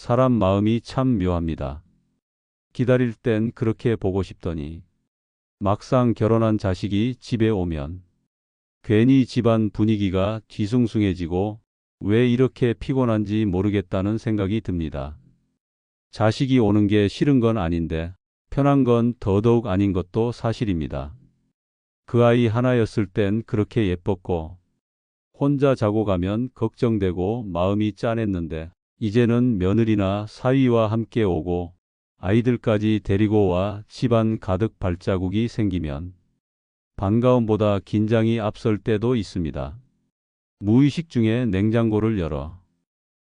사람 마음이 참 묘합니다. 기다릴 땐 그렇게 보고 싶더니 막상 결혼한 자식이 집에 오면 괜히 집안 분위기가 뒤숭숭해지고 왜 이렇게 피곤한지 모르겠다는 생각이 듭니다. 자식이 오는 게 싫은 건 아닌데 편한 건 더더욱 아닌 것도 사실입니다. 그 아이 하나였을 땐 그렇게 예뻤고 혼자 자고 가면 걱정되고 마음이 짠했는데 이제는 며느리나 사위와 함께 오고 아이들까지 데리고 와 집안 가득 발자국이 생기면 반가움보다 긴장이 앞설 때도 있습니다. 무의식 중에 냉장고를 열어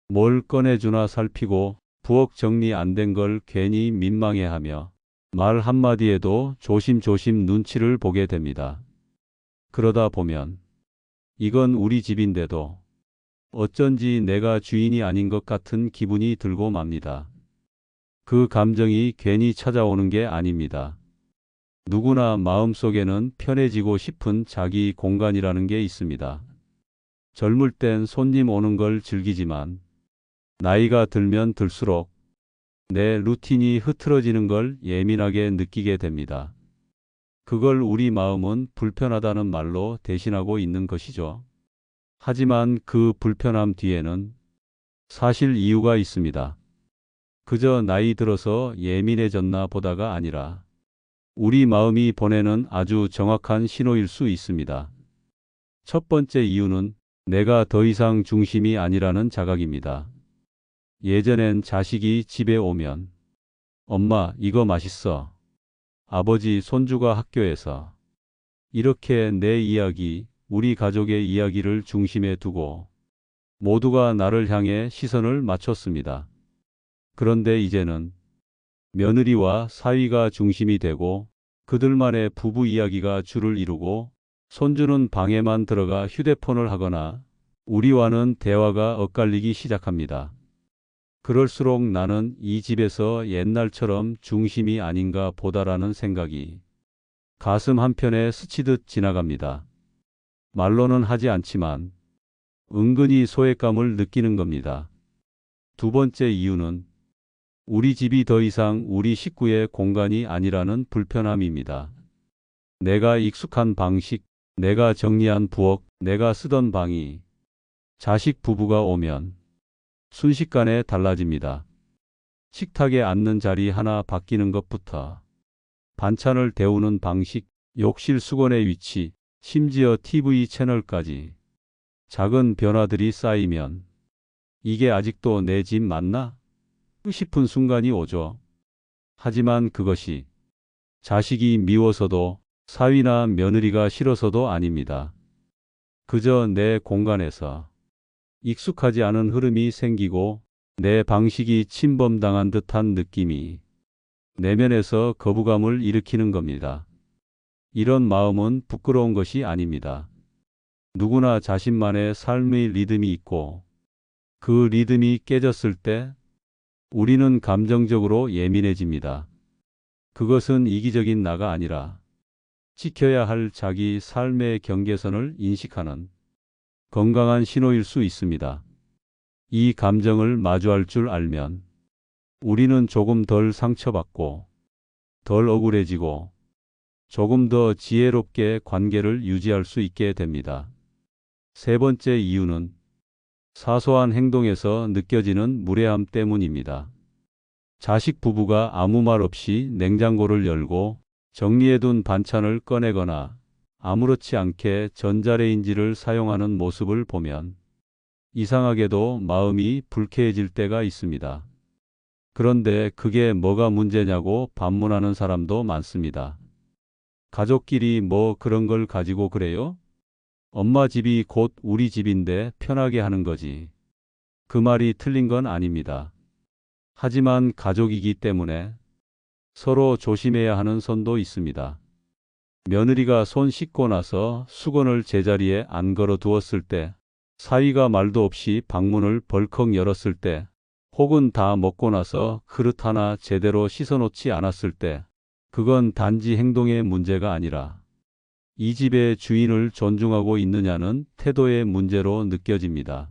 뭘 꺼내주나 살피고 부엌 정리 안 된 걸 괜히 민망해하며 말 한마디에도 조심조심 눈치를 보게 됩니다. 그러다 보면 이건 우리 집인데도 어쩐지 내가 주인이 아닌 것 같은 기분이 들고 맙니다. 그 감정이 괜히 찾아오는 게 아닙니다. 누구나 마음속에는 편해지고 싶은 자기 공간이라는 게 있습니다. 젊을 땐 손님 오는 걸 즐기지만 나이가 들면 들수록 내 루틴이 흐트러지는 걸 예민하게 느끼게 됩니다. 그걸 우리 마음은 불편하다는 말로 대신하고 있는 것이죠. 하지만 그 불편함 뒤에는 사실 이유가 있습니다. 그저 나이 들어서 예민해졌나 보다가 아니라 우리 마음이 보내는 아주 정확한 신호일 수 있습니다. 첫 번째 이유는 내가 더 이상 중심이 아니라는 자각입니다. 예전엔 자식이 집에 오면 엄마 이거 맛있어. 아버지 손주가 학교에서 이렇게 내 이야기, 우리 가족의 이야기를 중심에 두고 모두가 나를 향해 시선을 맞췄습니다. 그런데 이제는 며느리와 사위가 중심이 되고 그들만의 부부 이야기가 주를 이루고 손주는 방에만 들어가 휴대폰을 하거나 우리와는 대화가 엇갈리기 시작합니다. 그럴수록 나는 이 집에서 옛날처럼 중심이 아닌가 보다라는 생각이 가슴 한편에 스치듯 지나갑니다. 말로는 하지 않지만 은근히 소외감을 느끼는 겁니다. 두 번째 이유는 우리 집이 더 이상 우리 식구의 공간이 아니라는 불편함입니다. 내가 익숙한 방식, 내가 정리한 부엌, 내가 쓰던 방이 자식 부부가 오면 순식간에 달라집니다. 식탁에 앉는 자리 하나 바뀌는 것부터 반찬을 데우는 방식, 욕실 수건의 위치, 심지어 TV 채널까지 작은 변화들이 쌓이면 이게 아직도 내 집 맞나? 싶은 순간이 오죠. 하지만 그것이 자식이 미워서도 사위나 며느리가 싫어서도 아닙니다. 그저 내 공간에서 익숙하지 않은 흐름이 생기고 내 방식이 침범당한 듯한 느낌이 내면에서 거부감을 일으키는 겁니다. 이런 마음은 부끄러운 것이 아닙니다. 누구나 자신만의 삶의 리듬이 있고 그 리듬이 깨졌을 때 우리는 감정적으로 예민해집니다. 그것은 이기적인 나가 아니라 지켜야 할 자기 삶의 경계선을 인식하는 건강한 신호일 수 있습니다. 이 감정을 마주할 줄 알면 우리는 조금 덜 상처받고 덜 억울해지고 조금 더 지혜롭게 관계를 유지할 수 있게 됩니다. 세 번째 이유는 사소한 행동에서 느껴지는 무례함 때문입니다. 자식 부부가 아무 말 없이 냉장고를 열고 정리해둔 반찬을 꺼내거나 아무렇지 않게 전자레인지를 사용하는 모습을 보면 이상하게도 마음이 불쾌해질 때가 있습니다. 그런데 그게 뭐가 문제냐고 반문하는 사람도 많습니다. 가족끼리 뭐 그런 걸 가지고 그래요? 엄마 집이 곧 우리 집인데 편하게 하는 거지. 그 말이 틀린 건 아닙니다. 하지만 가족이기 때문에 서로 조심해야 하는 선도 있습니다. 며느리가 손 씻고 나서 수건을 제자리에 안 걸어 두었을 때, 사위가 말도 없이 방문을 벌컥 열었을 때, 혹은 다 먹고 나서 그릇 하나 제대로 씻어놓지 않았을 때, 그건 단지 행동의 문제가 아니라 이 집의 주인을 존중하고 있느냐는 태도의 문제로 느껴집니다.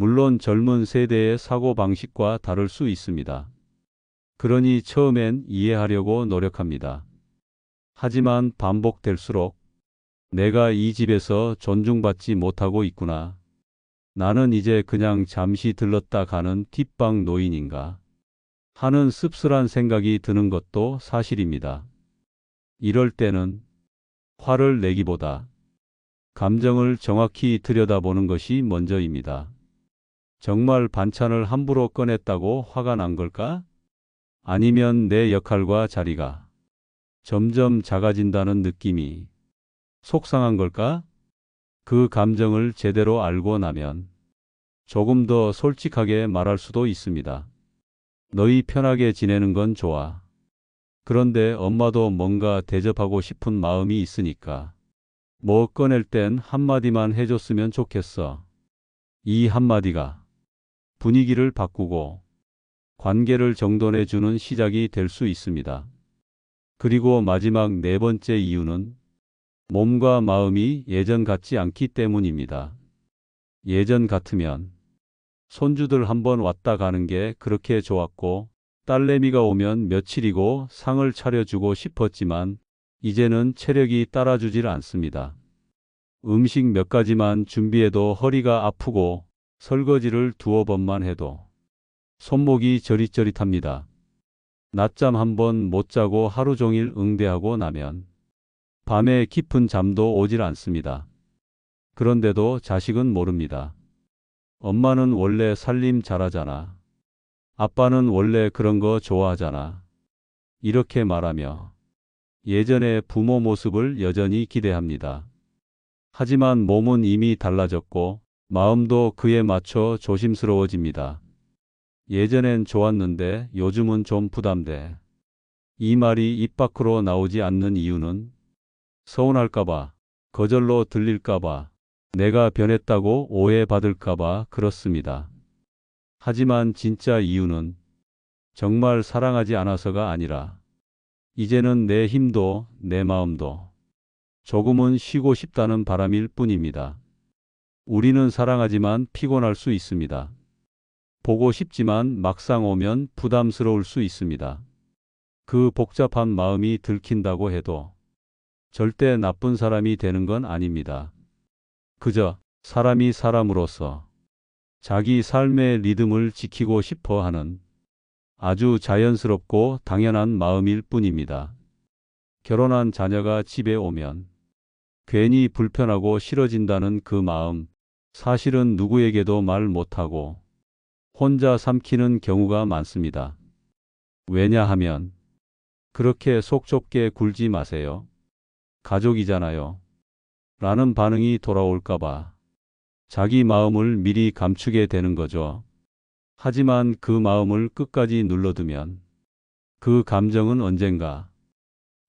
물론 젊은 세대의 사고방식과 다를 수 있습니다. 그러니 처음엔 이해하려고 노력합니다. 하지만 반복될수록 내가 이 집에서 존중받지 못하고 있구나. 나는 이제 그냥 잠시 들렀다 가는 뒷방 노인인가 하는 씁쓸한 생각이 드는 것도 사실입니다. 이럴 때는 화를 내기보다 감정을 정확히 들여다보는 것이 먼저입니다. 정말 반찬을 함부로 꺼냈다고 화가 난 걸까? 아니면 내 역할과 자리가 점점 작아진다는 느낌이 속상한 걸까? 그 감정을 제대로 알고 나면 조금 더 솔직하게 말할 수도 있습니다. 너희 편하게 지내는 건 좋아. 그런데 엄마도 뭔가 대접하고 싶은 마음이 있으니까 뭐 꺼낼 땐 한마디만 해줬으면 좋겠어. 이 한마디가 분위기를 바꾸고 관계를 정돈해주는 시작이 될 수 있습니다. 그리고 마지막 네 번째 이유는 몸과 마음이 예전 같지 않기 때문입니다. 예전 같으면 손주들 한번 왔다 가는 게 그렇게 좋았고 딸내미가 오면 며칠이고 상을 차려주고 싶었지만 이제는 체력이 따라주질 않습니다. 음식 몇 가지만 준비해도 허리가 아프고 설거지를 두어 번만 해도 손목이 저릿저릿합니다. 낮잠 한 번 못 자고 하루 종일 응대하고 나면 밤에 깊은 잠도 오질 않습니다. 그런데도 자식은 모릅니다. 엄마는 원래 살림 잘하잖아. 아빠는 원래 그런 거 좋아하잖아. 이렇게 말하며 예전의 부모 모습을 여전히 기대합니다. 하지만 몸은 이미 달라졌고 마음도 그에 맞춰 조심스러워집니다. 예전엔 좋았는데 요즘은 좀 부담돼. 이 말이 입 밖으로 나오지 않는 이유는 서운할까봐, 거절로 들릴까봐, 내가 변했다고 오해받을까봐 그렇습니다. 하지만 진짜 이유는 정말 사랑하지 않아서가 아니라 이제는 내 힘도 내 마음도 조금은 쉬고 싶다는 바람일 뿐입니다. 우리는 사랑하지만 피곤할 수 있습니다. 보고 싶지만 막상 오면 부담스러울 수 있습니다. 그 복잡한 마음이 들킨다고 해도 절대 나쁜 사람이 되는 건 아닙니다. 그저 사람이 사람으로서 자기 삶의 리듬을 지키고 싶어 하는 아주 자연스럽고 당연한 마음일 뿐입니다. 결혼한 자녀가 집에 오면 괜히 불편하고 싫어진다는 그 마음, 사실은 누구에게도 말 못하고 혼자 삼키는 경우가 많습니다. 왜냐하면 그렇게 속 좁게 굴지 마세요. 가족이잖아요. 라는 반응이 돌아올까봐 자기 마음을 미리 감추게 되는 거죠. 하지만 그 마음을 끝까지 눌러두면 그 감정은 언젠가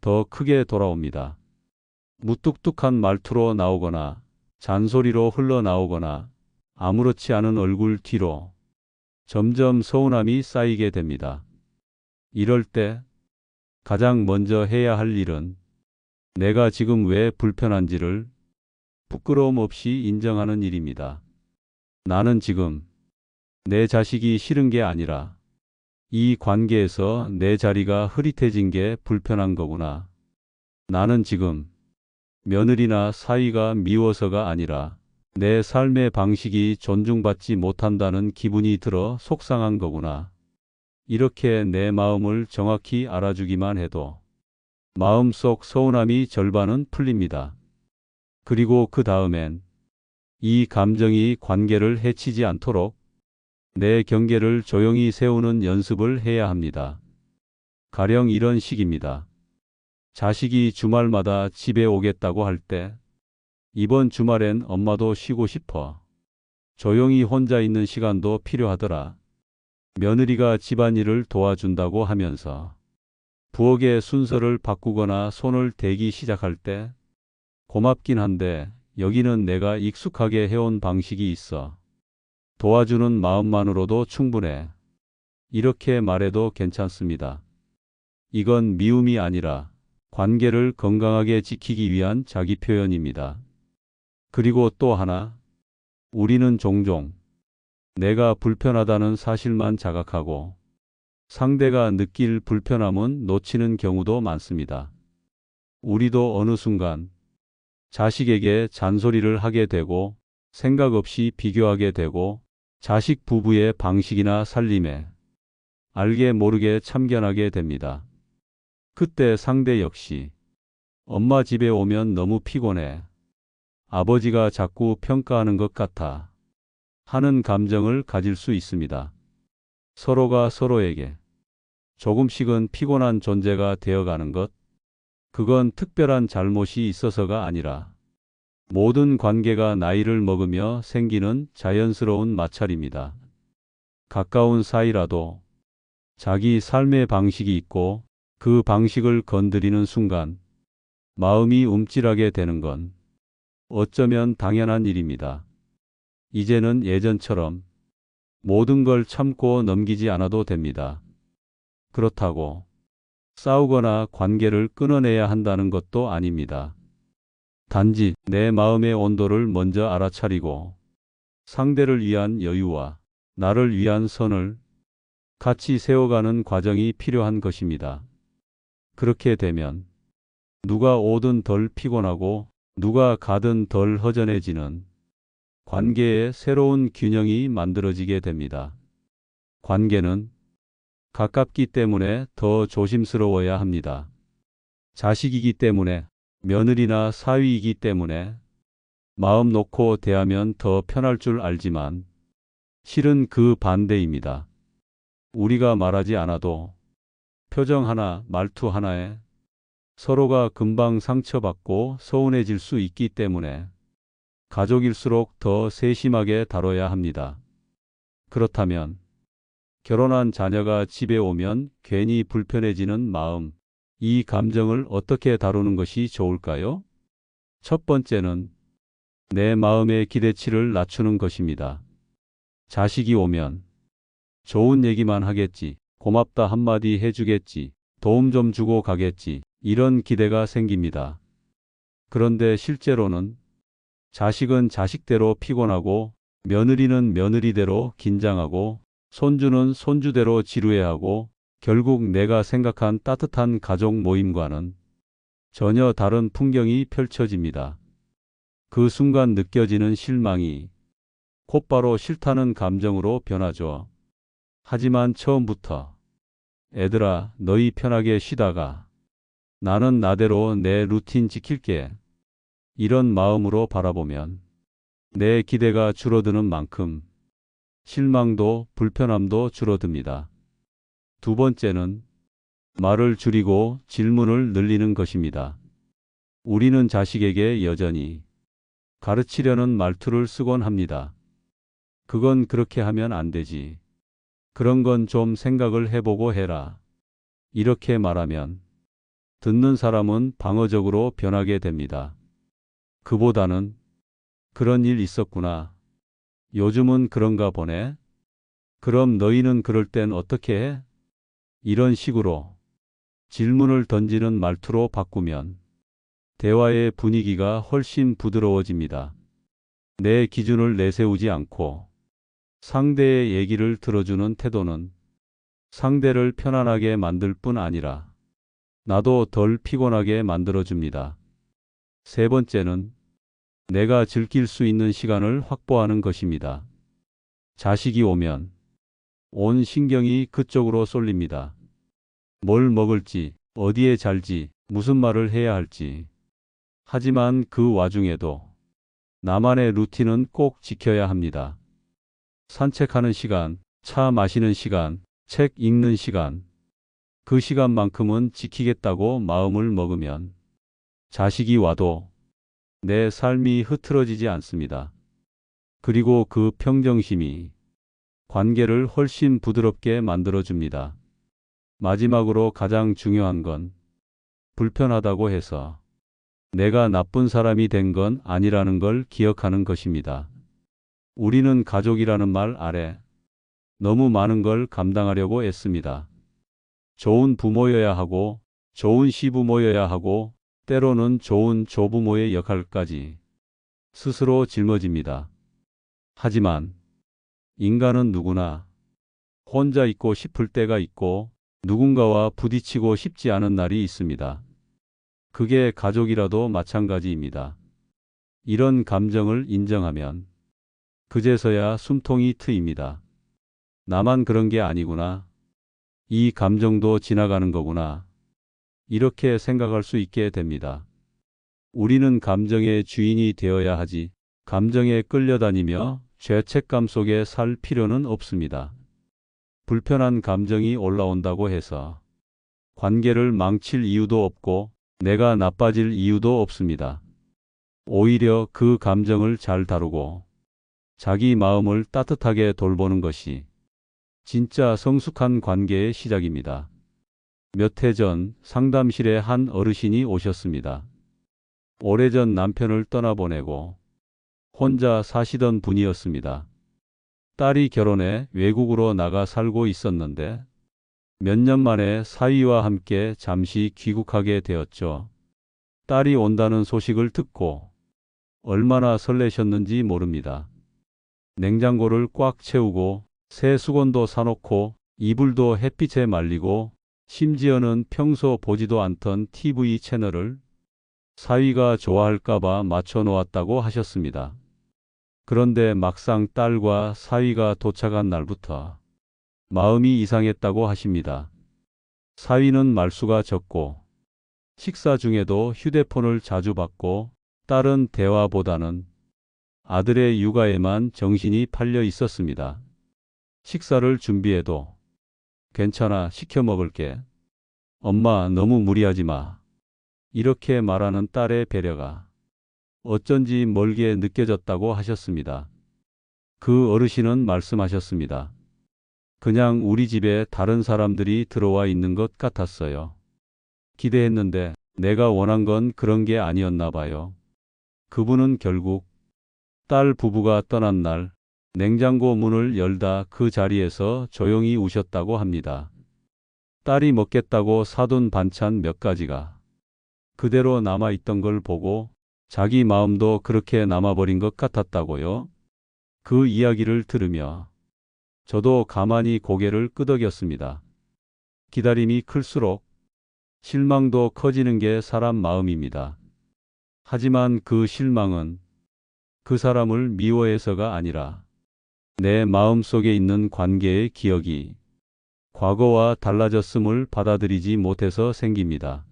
더 크게 돌아옵니다. 무뚝뚝한 말투로 나오거나 잔소리로 흘러나오거나 아무렇지 않은 얼굴 뒤로 점점 서운함이 쌓이게 됩니다. 이럴 때 가장 먼저 해야 할 일은 내가 지금 왜 불편한지를 부끄러움 없이 인정하는 일입니다. 나는 지금 내 자식이 싫은 게 아니라 이 관계에서 내 자리가 흐릿해진 게 불편한 거구나. 나는 지금 며느리나 사위가 미워서가 아니라 내 삶의 방식이 존중받지 못한다는 기분이 들어 속상한 거구나. 이렇게 내 마음을 정확히 알아주기만 해도 마음속 서운함이 절반은 풀립니다. 그리고 그 다음엔 이 감정이 관계를 해치지 않도록 내 경계를 조용히 세우는 연습을 해야 합니다. 가령 이런 식입니다. 자식이 주말마다 집에 오겠다고 할 때 이번 주말엔 엄마도 쉬고 싶어. 조용히 혼자 있는 시간도 필요하더라. 며느리가 집안일을 도와준다고 하면서 부엌의 순서를 바꾸거나 손을 대기 시작할 때 고맙긴 한데 여기는 내가 익숙하게 해온 방식이 있어. 도와주는 마음만으로도 충분해. 이렇게 말해도 괜찮습니다. 이건 미움이 아니라 관계를 건강하게 지키기 위한 자기 표현입니다. 그리고 또 하나, 우리는 종종 내가 불편하다는 사실만 자각하고 상대가 느낄 불편함은 놓치는 경우도 많습니다. 우리도 어느 순간 자식에게 잔소리를 하게 되고 생각 없이 비교하게 되고 자식 부부의 방식이나 살림에 알게 모르게 참견하게 됩니다. 그때 상대 역시 엄마 집에 오면 너무 피곤해. 아버지가 자꾸 평가하는 것 같아. 하는 감정을 가질 수 있습니다. 서로가 서로에게 조금씩은 피곤한 존재가 되어가는 것, 그건 특별한 잘못이 있어서가 아니라 모든 관계가 나이를 먹으며 생기는 자연스러운 마찰입니다. 가까운 사이라도 자기 삶의 방식이 있고 그 방식을 건드리는 순간 마음이 움찔하게 되는 건 어쩌면 당연한 일입니다. 이제는 예전처럼 모든 걸 참고 넘기지 않아도 됩니다. 그렇다고 싸우거나 관계를 끊어내야 한다는 것도 아닙니다. 단지 내 마음의 온도를 먼저 알아차리고 상대를 위한 여유와 나를 위한 선을 같이 세워가는 과정이 필요한 것입니다. 그렇게 되면 누가 오든 덜 피곤하고 누가 가든 덜 허전해지는 관계의 새로운 균형이 만들어지게 됩니다. 관계는 가깝기 때문에 더 조심스러워야 합니다. 자식이기 때문에, 며느리나 사위이기 때문에 마음 놓고 대하면 더 편할 줄 알지만 실은 그 반대입니다. 우리가 말하지 않아도 표정 하나, 말투 하나에 서로가 금방 상처받고 서운해질 수 있기 때문에 가족일수록 더 세심하게 다뤄야 합니다. 그렇다면 결혼한 자녀가 집에 오면 괜히 불편해지는 마음, 이 감정을 어떻게 다루는 것이 좋을까요? 첫 번째는 내 마음의 기대치를 낮추는 것입니다. 자식이 오면 좋은 얘기만 하겠지, 고맙다 한마디 해주겠지, 도움 좀 주고 가겠지, 이런 기대가 생깁니다. 그런데 실제로는 자식은 자식대로 피곤하고 며느리는 며느리대로 긴장하고 손주는 손주대로 지루해하고 결국 내가 생각한 따뜻한 가족 모임과는 전혀 다른 풍경이 펼쳐집니다. 그 순간 느껴지는 실망이 곧바로 싫다는 감정으로 변하죠. 하지만 처음부터 애들아, 너희 편하게 쉬다가 나는 나대로 내 루틴 지킬게. 이런 마음으로 바라보면 내 기대가 줄어드는 만큼 실망도 불편함도 줄어듭니다. 두 번째는 말을 줄이고 질문을 늘리는 것입니다. 우리는 자식에게 여전히 가르치려는 말투를 쓰곤 합니다. 그건 그렇게 하면 안 되지. 그런 건 좀 생각을 해보고 해라. 이렇게 말하면 듣는 사람은 방어적으로 변하게 됩니다. 그보다는 그런 일 있었구나. 요즘은 그런가 보네. 그럼 너희는 그럴 땐 어떻게 해? 이런 식으로 질문을 던지는 말투로 바꾸면 대화의 분위기가 훨씬 부드러워집니다. 내 기준을 내세우지 않고 상대의 얘기를 들어주는 태도는 상대를 편안하게 만들 뿐 아니라 나도 덜 피곤하게 만들어줍니다. 세 번째는 내가 즐길 수 있는 시간을 확보하는 것입니다. 자식이 오면 온 신경이 그쪽으로 쏠립니다. 뭘 먹을지, 어디에 잘지, 무슨 말을 해야 할지. 하지만 그 와중에도 나만의 루틴은 꼭 지켜야 합니다. 산책하는 시간, 차 마시는 시간, 책 읽는 시간. 그 시간만큼은 지키겠다고 마음을 먹으면 자식이 와도 내 삶이 흐트러지지 않습니다. 그리고 그 평정심이 관계를 훨씬 부드럽게 만들어줍니다. 마지막으로 가장 중요한 건 불편하다고 해서 내가 나쁜 사람이 된 건 아니라는 걸 기억하는 것입니다. 우리는 가족이라는 말 아래 너무 많은 걸 감당하려고 애씁니다. 좋은 부모여야 하고 좋은 시부모여야 하고 때로는 좋은 조부모의 역할까지 스스로 짊어집니다. 하지만 인간은 누구나 혼자 있고 싶을 때가 있고 누군가와 부딪히고 싶지 않은 날이 있습니다. 그게 가족이라도 마찬가지입니다. 이런 감정을 인정하면 그제서야 숨통이 트입니다. 나만 그런 게 아니구나. 이 감정도 지나가는 거구나. 이렇게 생각할 수 있게 됩니다. 우리는 감정의 주인이 되어야 하지 감정에 끌려다니며 죄책감 속에 살 필요는 없습니다. 불편한 감정이 올라온다고 해서 관계를 망칠 이유도 없고 내가 나빠질 이유도 없습니다. 오히려 그 감정을 잘 다루고 자기 마음을 따뜻하게 돌보는 것이 진짜 성숙한 관계의 시작입니다. 몇 해 전 상담실에 한 어르신이 오셨습니다. 오래전 남편을 떠나보내고 혼자 사시던 분이었습니다. 딸이 결혼해 외국으로 나가 살고 있었는데 몇 년 만에 사위와 함께 잠시 귀국하게 되었죠. 딸이 온다는 소식을 듣고 얼마나 설레셨는지 모릅니다. 냉장고를 꽉 채우고 새 수건도 사놓고 이불도 햇빛에 말리고 심지어는 평소 보지도 않던 TV 채널을 사위가 좋아할까봐 맞춰 놓았다고 하셨습니다. 그런데 막상 딸과 사위가 도착한 날부터 마음이 이상했다고 하십니다. 사위는 말수가 적고 식사 중에도 휴대폰을 자주 받고 딸은 대화보다는 아들의 육아에만 정신이 팔려 있었습니다. 식사를 준비해도 괜찮아, 시켜 먹을게. 엄마 너무 무리하지 마. 이렇게 말하는 딸의 배려가 어쩐지 멀게 느껴졌다고 하셨습니다. 그 어르신은 말씀하셨습니다. 그냥 우리 집에 다른 사람들이 들어와 있는 것 같았어요. 기대했는데 내가 원한 건 그런 게 아니었나 봐요. 그분은 결국 딸 부부가 떠난 날 냉장고 문을 열다 그 자리에서 조용히 우셨다고 합니다. 딸이 먹겠다고 사둔 반찬 몇 가지가 그대로 남아있던 걸 보고 자기 마음도 그렇게 남아버린 것 같았다고요. 그 이야기를 들으며 저도 가만히 고개를 끄덕였습니다. 기다림이 클수록 실망도 커지는 게 사람 마음입니다. 하지만 그 실망은 그 사람을 미워해서가 아니라 내 마음 속에 있는 관계의 기억이 과거와 달라졌음을 받아들이지 못해서 생깁니다.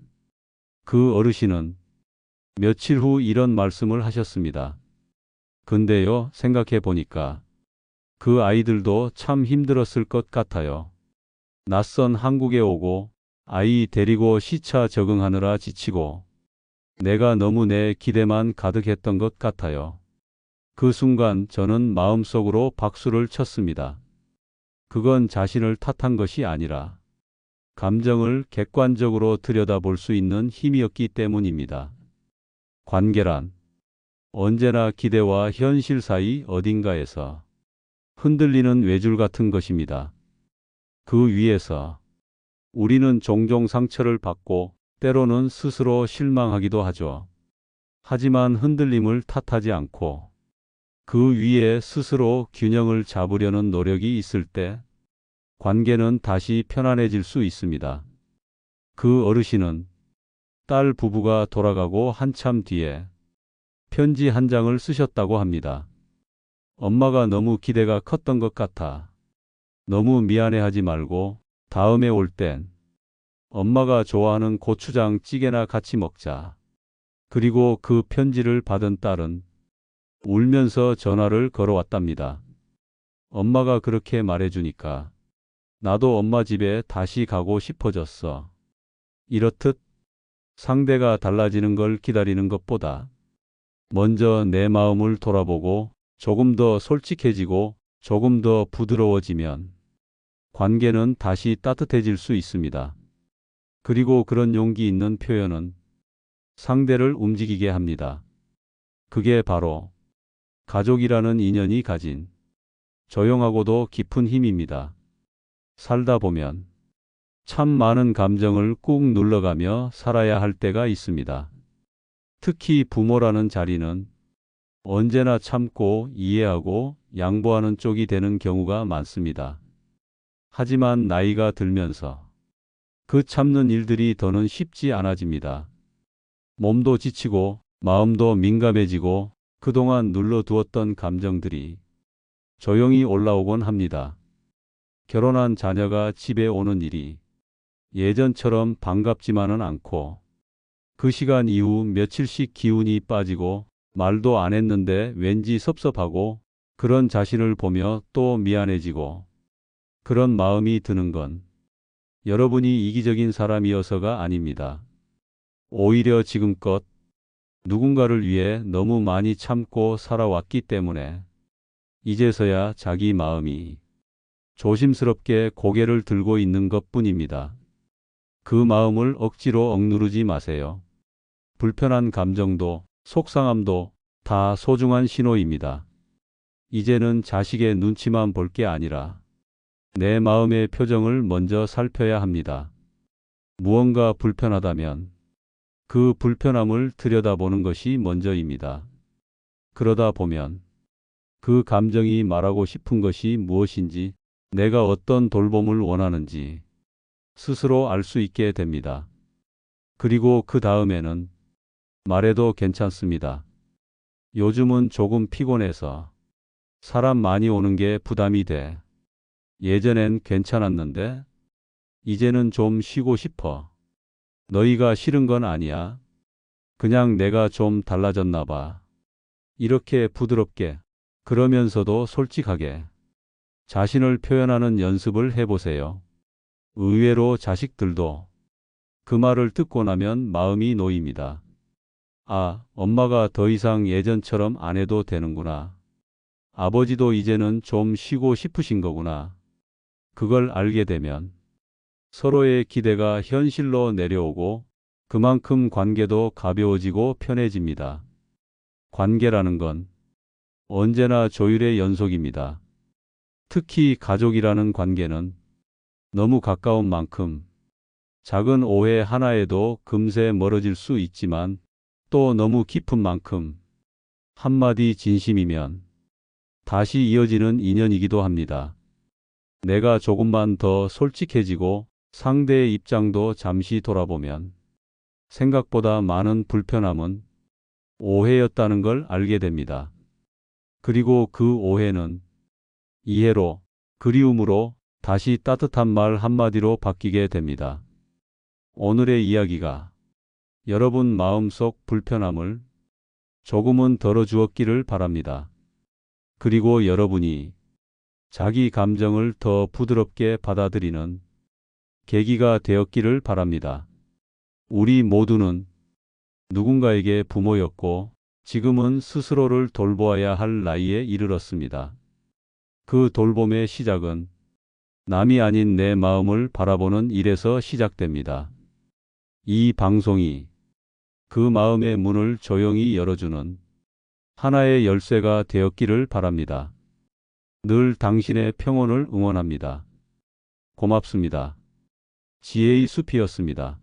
그 어르신은 며칠 후 이런 말씀을 하셨습니다. 근데요, 생각해 보니까 그 아이들도 참 힘들었을 것 같아요. 낯선 한국에 오고 아이 데리고 시차 적응하느라 지치고 내가 너무 내 기대만 가득했던 것 같아요. 그 순간 저는 마음속으로 박수를 쳤습니다. 그건 자신을 탓한 것이 아니라 감정을 객관적으로 들여다볼 수 있는 힘이었기 때문입니다. 관계란 언제나 기대와 현실 사이 어딘가에서 흔들리는 외줄 같은 것입니다. 그 위에서 우리는 종종 상처를 받고 때로는 스스로 실망하기도 하죠. 하지만 흔들림을 탓하지 않고 그 위에 스스로 균형을 잡으려는 노력이 있을 때 관계는 다시 편안해질 수 있습니다. 그 어르신은 딸 부부가 돌아가고 한참 뒤에 편지 한 장을 쓰셨다고 합니다. 엄마가 너무 기대가 컸던 것 같아. 너무 미안해하지 말고 다음에 올 땐 엄마가 좋아하는 고추장 찌개나 같이 먹자. 그리고 그 편지를 받은 딸은 울면서 전화를 걸어왔답니다. 엄마가 그렇게 말해주니까 나도 엄마 집에 다시 가고 싶어졌어. 이렇듯 상대가 달라지는 걸 기다리는 것보다 먼저 내 마음을 돌아보고 조금 더 솔직해지고 조금 더 부드러워지면 관계는 다시 따뜻해질 수 있습니다. 그리고 그런 용기 있는 표현은 상대를 움직이게 합니다. 그게 바로 가족이라는 인연이 가진 조용하고도 깊은 힘입니다. 살다 보면 참 많은 감정을 꾹 눌러가며 살아야 할 때가 있습니다. 특히 부모라는 자리는 언제나 참고 이해하고 양보하는 쪽이 되는 경우가 많습니다. 하지만 나이가 들면서 그 참는 일들이 더는 쉽지 않아집니다. 몸도 지치고 마음도 민감해지고 그동안 눌러두었던 감정들이 조용히 올라오곤 합니다. 결혼한 자녀가 집에 오는 일이 예전처럼 반갑지만은 않고 그 시간 이후 며칠씩 기운이 빠지고 말도 안 했는데 왠지 섭섭하고 그런 자신을 보며 또 미안해지고 그런 마음이 드는 건 여러분이 이기적인 사람이어서가 아닙니다. 오히려 지금껏 누군가를 위해 너무 많이 참고 살아왔기 때문에 이제서야 자기 마음이 조심스럽게 고개를 들고 있는 것뿐입니다. 그 마음을 억지로 억누르지 마세요. 불편한 감정도 속상함도 다 소중한 신호입니다. 이제는 자식의 눈치만 볼 게 아니라 내 마음의 표정을 먼저 살펴야 합니다. 무언가 불편하다면 그 불편함을 들여다보는 것이 먼저입니다. 그러다 보면 그 감정이 말하고 싶은 것이 무엇인지, 내가 어떤 돌봄을 원하는지 스스로 알 수 있게 됩니다. 그리고 그 다음에는 말해도 괜찮습니다. 요즘은 조금 피곤해서 사람 많이 오는 게 부담이 돼. 예전엔 괜찮았는데 이제는 좀 쉬고 싶어. 너희가 싫은 건 아니야. 그냥 내가 좀 달라졌나 봐. 이렇게 부드럽게, 그러면서도 솔직하게 자신을 표현하는 연습을 해보세요. 의외로 자식들도 그 말을 듣고 나면 마음이 놓입니다. 아, 엄마가 더 이상 예전처럼 안 해도 되는구나. 아버지도 이제는 좀 쉬고 싶으신 거구나. 그걸 알게 되면 서로의 기대가 현실로 내려오고 그만큼 관계도 가벼워지고 편해집니다. 관계라는 건 언제나 조율의 연속입니다. 특히 가족이라는 관계는 너무 가까운 만큼 작은 오해 하나에도 금세 멀어질 수 있지만 또 너무 깊은 만큼 한마디 진심이면 다시 이어지는 인연이기도 합니다. 내가 조금만 더 솔직해지고 상대의 입장도 잠시 돌아보면 생각보다 많은 불편함은 오해였다는 걸 알게 됩니다. 그리고 그 오해는 이해로, 그리움으로 다시 따뜻한 말 한마디로 바뀌게 됩니다. 오늘의 이야기가 여러분 마음속 불편함을 조금은 덜어주었기를 바랍니다. 그리고 여러분이 자기 감정을 더 부드럽게 받아들이는 계기가 되었기를 바랍니다. 우리 모두는 누군가에게 부모였고 지금은 스스로를 돌보아야 할 나이에 이르렀습니다. 그 돌봄의 시작은 남이 아닌 내 마음을 바라보는 일에서 시작됩니다. 이 방송이 그 마음의 문을 조용히 열어주는 하나의 열쇠가 되었기를 바랍니다. 늘 당신의 평온을 응원합니다. 고맙습니다. 지혜의 숲이었습니다.